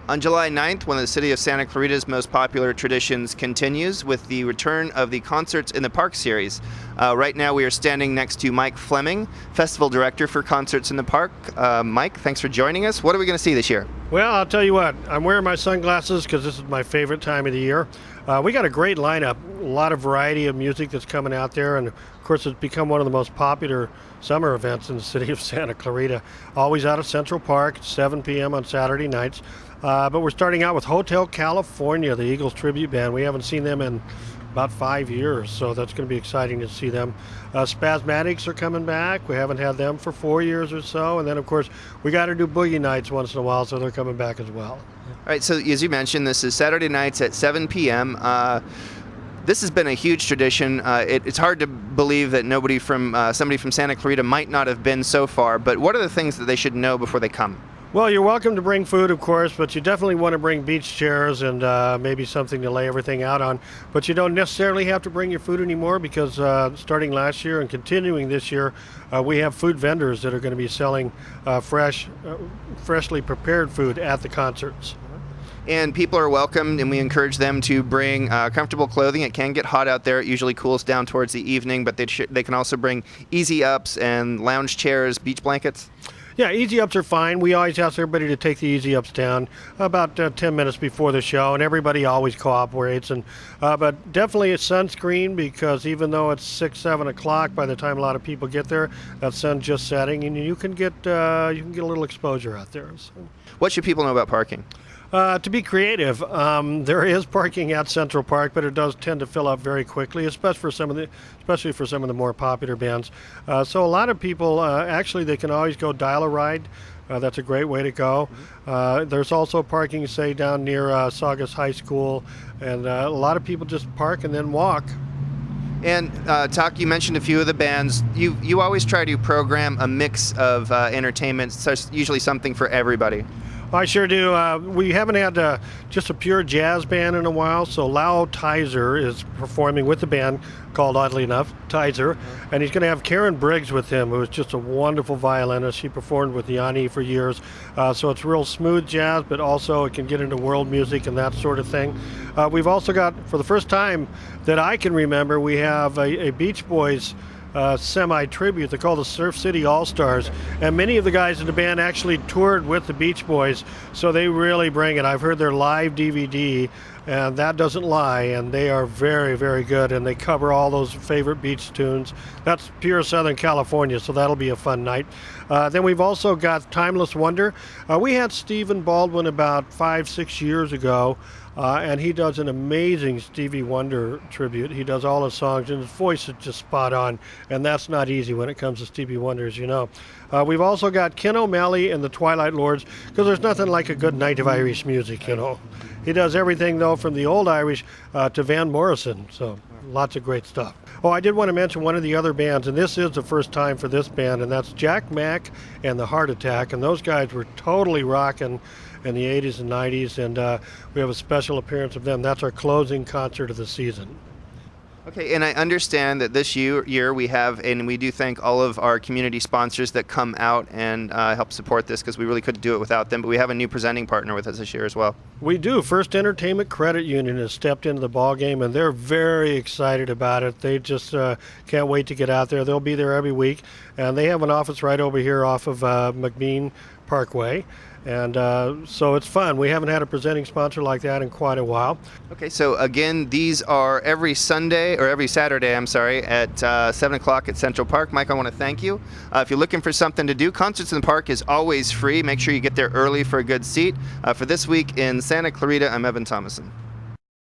On July 9th, one of the city of Santa Clarita's most popular traditions continues with the return of the Concerts in the Park series. Right now we are standing next to Mike Fleming, Festival Director for Concerts in the Park. Mike, thanks for joining us. What are we going to see this year? Well, I'll tell you what, I'm wearing my sunglasses because this is my favorite time of the year. We got a great lineup, a lot of variety of music that's coming out there, and of course it's become one of the most popular summer events in the city of Santa Clarita. Always out of Central Park, 7 p.m. on Saturday nights. But we're starting out with Hotel California, the Eagles tribute band. We haven't seen them in about 5 years, so that's going to be exciting to see them. Spasmatics are coming back. We haven't had them for 4 years or so. And then, of course, we got to do Boogie Nights once in a while, so they're coming back as well. All right, so as you mentioned, this is Saturday nights at 7 p.m. This has been a huge tradition. It's hard to believe that somebody from Santa Clarita might not have been so far, but what are the things that they should know before they come? Well, you're welcome to bring food, of course, but you definitely want to bring beach chairs and maybe something to lay everything out on. But you don't necessarily have to bring your food anymore because starting last year and continuing this year, we have food vendors that are going to be selling freshly prepared food at the concerts. And people are welcome, and we encourage them to bring comfortable clothing. It can get hot out there. It usually cools down towards the evening, but they can also bring easy ups and lounge chairs, beach blankets. Yeah, easy ups are fine. We always ask everybody to take the easy ups down about 10 minutes before the show, and everybody always cooperates. But definitely a sunscreen, because even though it's 6, 7 o'clock, by the time a lot of people get there, that sun's just setting, and you can get a little exposure out there. So. What should people know about parking? To be creative, there is parking at Central Park, but it does tend to fill up very quickly, especially for some of the more popular bands. So a lot of people actually they can always go dial a ride. That's a great way to go. There's also parking, say, down near Saugus High School, and a lot of people just park and then walk. And you mentioned a few of the bands. You always try to program a mix of entertainment, so it's usually something for everybody. I sure do. We haven't had just a pure jazz band in a while, so Lau Tizer is performing with the band called, oddly enough, Tizer, and he's going to have Karen Briggs with him, who is just a wonderful violinist. She performed with Yanni for years, so it's real smooth jazz, but also it can get into world music and that sort of thing. We've also got, for the first time that I can remember, we have a Beach Boys semi-tribute. They're called the Surf City All-Stars, and many of the guys in the band actually toured with the Beach Boys, so they really bring it. I've heard their live DVD, and that doesn't lie, and they are very, very good, and they cover all those favorite beach tunes. That's pure Southern California, so that'll be a fun night. Then we've also got Timeless Wonder. We had Stephen Baldwin about 5-6 years ago, and he does an amazing Stevie Wonder tribute. He does all his songs, and his voice is just spot on, and that's not easy when it comes to Stevie Wonder, as you know. We've also got Ken O'Malley and the Twilight Lords, because there's nothing like a good night of Irish music, you know. He does everything, though, from the old Irish to Van Morrison, so lots of great stuff. Oh, I did want to mention one of the other bands, and this is the first time for this band, and that's Jack Mack and the Heart Attack, and those guys were totally rocking in the 80s and 90s, and we have a special appearance of them. That's our closing concert of the season. Okay, and I understand that this year we have, and we do thank all of our community sponsors that come out and help support this, because we really couldn't do it without them, but we have a new presenting partner with us this year as well. We do. First Entertainment Credit Union has stepped into the ball game, and they're very excited about it. They just can't wait to get out there. They'll be there every week, and they have an office right over here off of McBean Parkway. And so it's fun. We haven't had a presenting sponsor like that in quite a while. Okay, so again, these are every Saturday, at 7 o'clock at Central Park. Mike, I want to thank you. If you're looking for something to do, Concerts in the Park is always free. Make sure you get there early for a good seat. For this week in Santa Clarita, I'm Evan Thomason.